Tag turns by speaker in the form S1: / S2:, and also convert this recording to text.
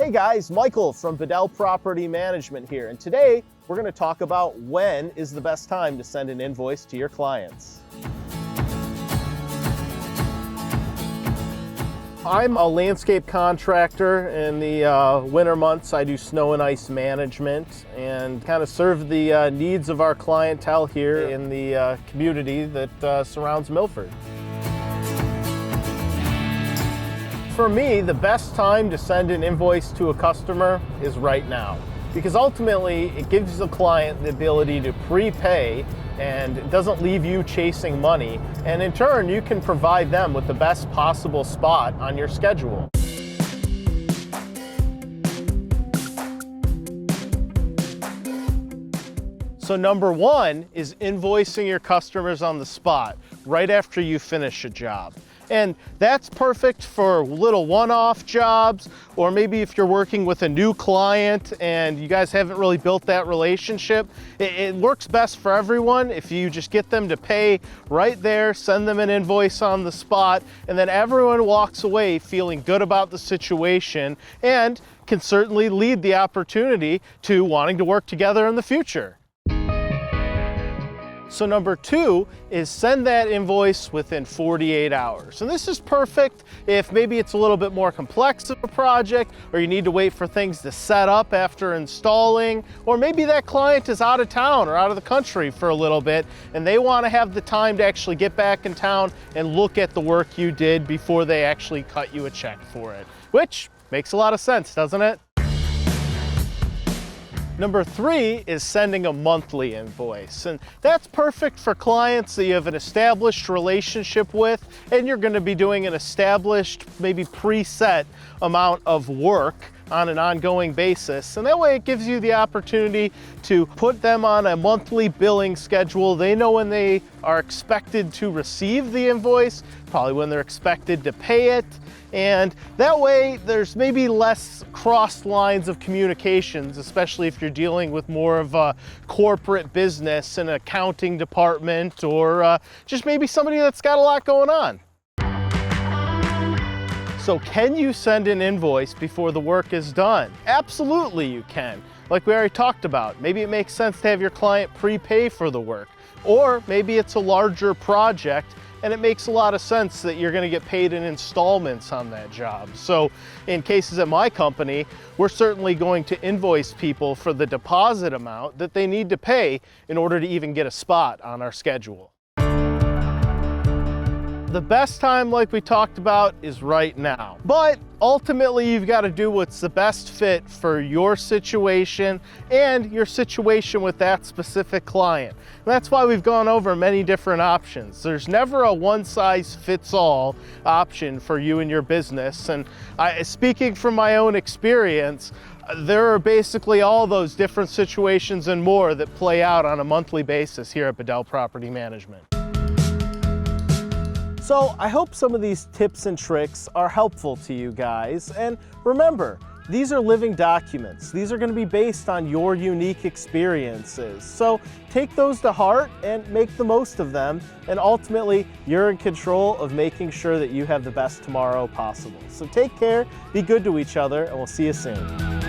S1: Hey guys, Michael from Bedell Property Management here, and today we're going to talk about when is the best time to send an invoice to your clients. I'm a landscape contractor. In the winter months I do snow and ice management and kind of serve the needs of our clientele here in the community that surrounds Milford. For me, the best time to send an invoice to a customer is right now, because ultimately it gives the client the ability to prepay and it doesn't leave you chasing money, and in turn you can provide them with the best possible spot on your schedule. So number one is invoicing your customers on the spot right after you finish a job. And that's perfect for little one-off jobs, or maybe if you're working with a new client and you guys haven't really built that relationship. It works best for everyone if you just get them to pay right there, send them an invoice on the spot, and then everyone walks away feeling good about the situation and can certainly lead the opportunity to wanting to work together in the future. So number two is send that invoice within 48 hours. And this is perfect if maybe it's a little bit more complex of a project, or you need to wait for things to set up after installing, or maybe that client is out of town or out of the country for a little bit and they want to have the time to actually get back in town and look at the work you did before they actually cut you a check for it, which makes a lot of sense, doesn't it? Number three is sending a monthly invoice, and that's perfect for clients that you have an established relationship with and you're going to be doing an established, maybe preset amount of work on an ongoing basis, and that way it gives you the opportunity to put them on a monthly billing schedule. They know when they are expected to receive the invoice, probably when they're expected to pay it, and that way there's maybe less crossed lines of communications, especially if you're dealing with more of a corporate business, an accounting department, or just maybe somebody that's got a lot going on. So can you send an invoice before the work is done? Absolutely you can. Like we already talked about, maybe it makes sense to have your client prepay for the work, or maybe it's a larger project and it makes a lot of sense that you're going to get paid in installments on that job. So in cases at my company, we're certainly going to invoice people for the deposit amount that they need to pay in order to even get a spot on our schedule. The best time, like we talked about, is right now. But ultimately, you've got to do what's the best fit for your situation and your situation with that specific client. And that's why we've gone over many different options. There's never a one-size-fits-all option for you and your business. And speaking from my own experience, there are basically all those different situations and more that play out on a monthly basis here at Bedell Property Management. So I hope some of these tips and tricks are helpful to you guys. And remember, these are living documents. These are going to be based on your unique experiences. So take those to heart and make the most of them. And ultimately, you're in control of making sure that you have the best tomorrow possible. So take care, be good to each other, and we'll see you soon.